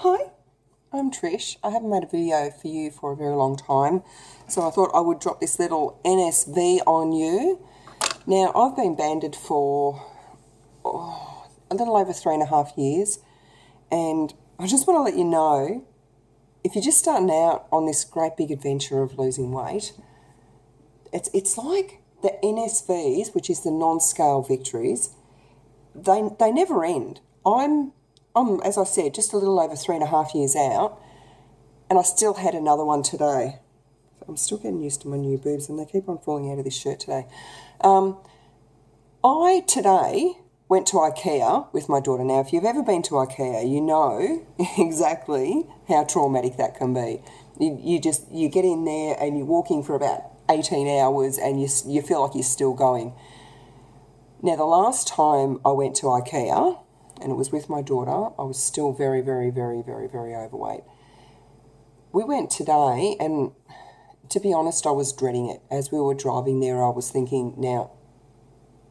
Hi, I'm Trish. I haven't made a video for you for a very long time, so I thought I would drop this little NSV on you. Now, I've been banded for a little over 3.5 years, and I just want to let you know, if you're just starting out on this great big adventure of losing weight, it's like the NSVs, which is the non-scale victories, they never end. I'm, as I said, just a little over 3.5 years out, and I still had another one today. I'm still getting used to my new boobs, and they keep on falling out of this shirt today. I today went to Ikea with my daughter. Now, if you've ever been to Ikea, you know exactly how traumatic that can be. You get in there and you're walking for about 18 hours and you feel like you're still going. Now, the last time I went to Ikea, and it was with my daughter, I was still very, very, very, very, very overweight. We went today, and to be honest, I was dreading it. As we were driving there, I was thinking, now,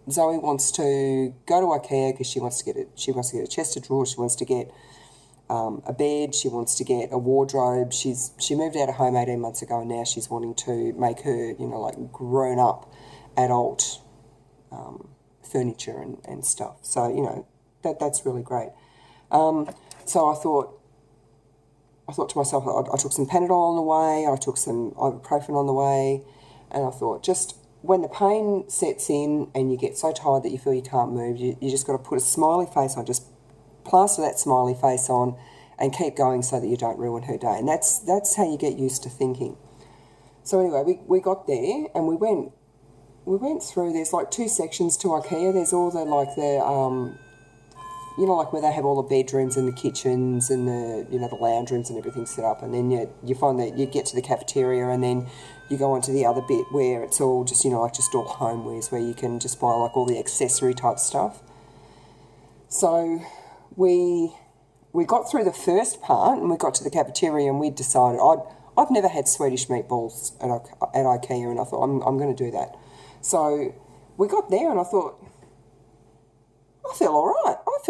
Zoe wants to go to Ikea because she wants to get a chest of drawers, she wants to get a bed, she wants to get a wardrobe. She moved out of home 18 months ago, and now she's wanting to make her, like grown up adult furniture and stuff. So, that's really great. So I thought to myself, I took some Panadol on the way, I took some ibuprofen on the way, and I thought, just when the pain sets in and you get so tired that you feel you can't move, you just got to put a smiley face on, just plaster that smiley face on and keep going so that you don't ruin her day. And that's how you get used to thinking. So anyway, we got there and we went through, there's like 2 sections to Ikea. There's all the like where they have all the bedrooms and the kitchens and the lounge rooms and everything set up. And then you find that you get to the cafeteria, and then you go on to the other bit where it's all just, just all homewares, where you can just buy like all the accessory type stuff. So we got through the first part and we got to the cafeteria, and we decided, I've never had Swedish meatballs at Ikea, and I thought, I'm going to do that. So we got there and I thought, I feel all right. I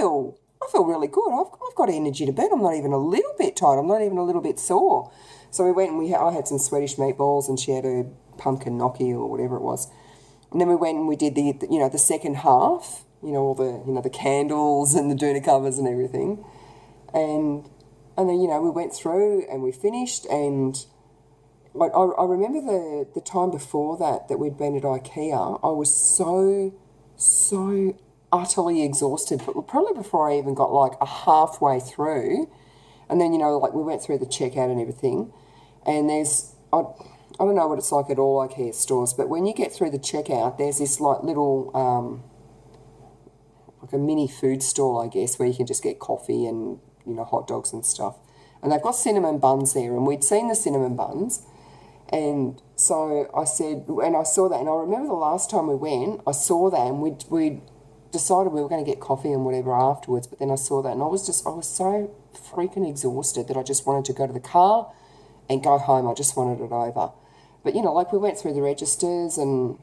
feel really good. I've got energy to burn. I'm not even a little bit tired. I'm not even a little bit sore. So we went and I had some Swedish meatballs, and she had a pumpkin gnocchi or whatever it was. And then we went and we did the second half. All the candles and the doona covers and everything. And then we went through and we finished, and like I remember the time before that we'd been at Ikea, I was so utterly exhausted, probably before I even got like a halfway through. And then, we went through the checkout and everything, and there's, I don't know what it's like at all IKEA stores, but when you get through the checkout, there's this like little, like a mini food stall, I guess, where you can just get coffee and, hot dogs and stuff. And they've got cinnamon buns there, and we'd seen the cinnamon buns. And so I said, and I saw that, and I remember the last time we went, I saw that, and we decided we were going to get coffee and whatever afterwards, but then I saw that, and I was so freaking exhausted that I just wanted to go to the car and go home. I just wanted it over. But, we went through the registers, and,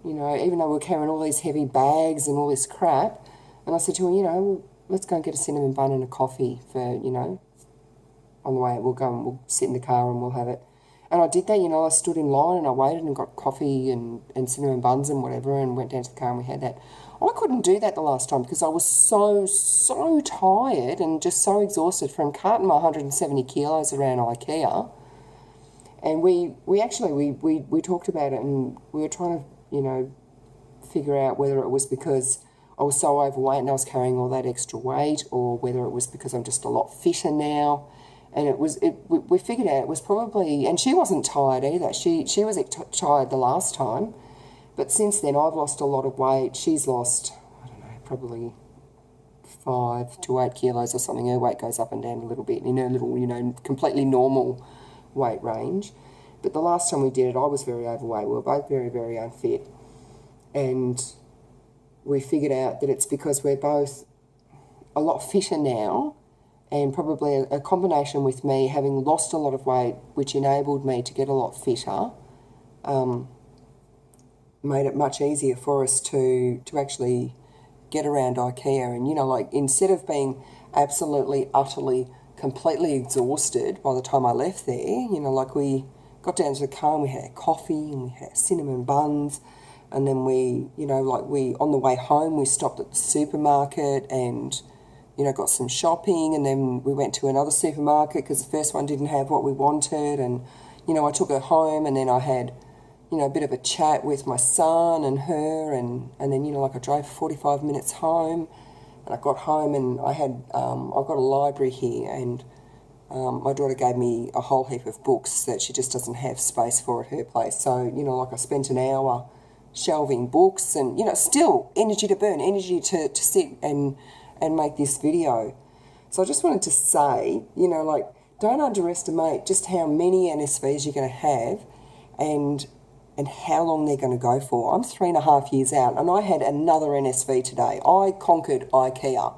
even though we were carrying all these heavy bags and all this crap, and I said to her, well, let's go and get a cinnamon bun and a coffee for, on the way. We'll go and we'll sit in the car and we'll have it. And I did that, I stood in line and I waited and got coffee and cinnamon buns and whatever, and went down to the car and we had that. I couldn't do that the last time because I was so tired and just so exhausted from carting my 170 kilos around Ikea. And we actually talked about it, and we were trying to, figure out whether it was because I was so overweight and I was carrying all that extra weight, or whether it was because I'm just a lot fitter now. And we figured out it was probably, and she wasn't tired either. She was tired the last time. But since then, I've lost a lot of weight. She's lost, I don't know, probably 5 to 8 kilos or something. Her weight goes up and down a little bit in her little, completely normal weight range. But the last time we did it, I was very overweight. We were both very, very unfit. And we figured out that it's because we're both a lot fitter now, and probably a combination with me having lost a lot of weight, which enabled me to get a lot fitter, made it much easier for us to actually get around IKEA. And, instead of being absolutely, utterly completely exhausted by the time I left there. You know, like we got down to the car and we had our coffee and we had our cinnamon buns, and then we, you know, like on the way home, we stopped at the supermarket and, you know, got some shopping, and then we went to another supermarket because the first one didn't have what we wanted, and, you know, I took her home, and then I had, you know, a bit of a chat with my son and her, and then, you know, like I drove 45 minutes home, and I got home and I had, I've got a library here, and my daughter gave me a whole heap of books that she just doesn't have space for at her place. So, you know, like I spent an hour shelving books, and, you know, still energy to burn, energy to sit and make this video. So I just wanted to say, you know, like, don't underestimate just how many NSVs you're going to have and how long they're going to go for. I'm 3.5 years out, and I had another NSV today. I conquered Ikea,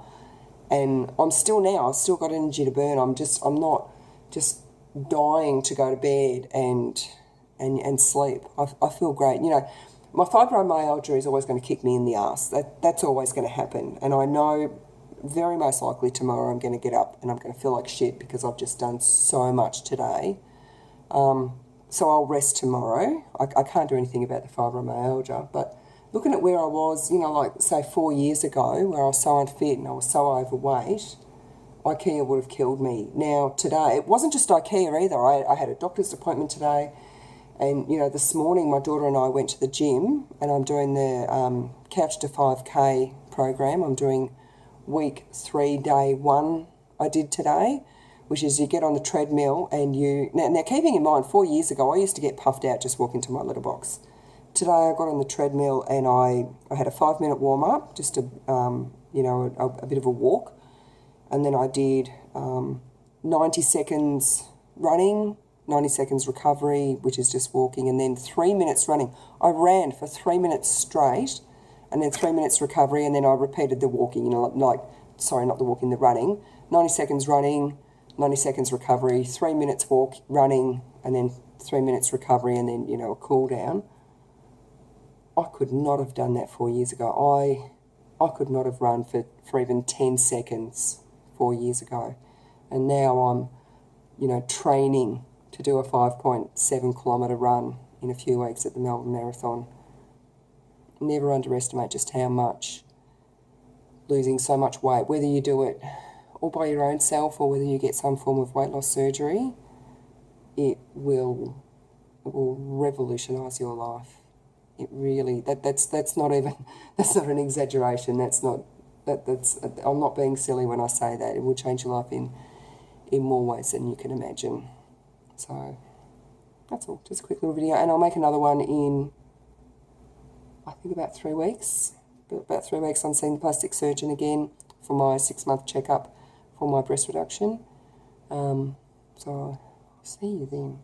and I'm still now, I've still got energy to burn. I'm not just dying to go to bed and sleep. I feel great. You know, my fibromyalgia is always going to kick me in the ass. That's always going to happen, and I know very most likely tomorrow I'm going to get up and I'm going to feel like shit because I've just done so much today. So I'll rest tomorrow. I can't do anything about the fibromyalgia, but looking at where I was, you know, like say 4 years ago, where I was so unfit and I was so overweight, Ikea would have killed me. Now today, it wasn't just Ikea either. I had a doctor's appointment today, and, you know, this morning my daughter and I went to the gym, and I'm doing the Couch to 5K program. I'm doing week 3, day 1 I did today, which is you get on the treadmill and you... Now keeping in mind, 4 years ago, I used to get puffed out just walking to my litter box. Today I got on the treadmill and I had a 5-minute warm-up, just a bit of a walk, and then I did 90 seconds running, 90 seconds recovery, which is just walking, and then 3 minutes running. I ran for 3 minutes straight, and then 3 minutes recovery, and then I repeated the walking, you know, not the walking, the running. 90 seconds running, 90 seconds recovery, 3 minutes walk, running, and then 3 minutes recovery, and then, you know, a cool down. I could not have done that 4 years ago. I could not have run for even 10 seconds 4 years ago. And now I'm, you know, training to do a 5.7 kilometre run in a few weeks at the Melbourne Marathon. Never underestimate just how much losing so much weight, whether you do it all by your own self or whether you get some form of weight loss surgery, it will revolutionise your life. It really, that's not an exaggeration. I'm not being silly when I say that. It will change your life in more ways than you can imagine. So that's all, just a quick little video, and I'll make another one in, I think, about 3 weeks. About 3 weeks, I'm seeing the plastic surgeon again for my 6-month checkup for my breast reduction. So I'll see you then.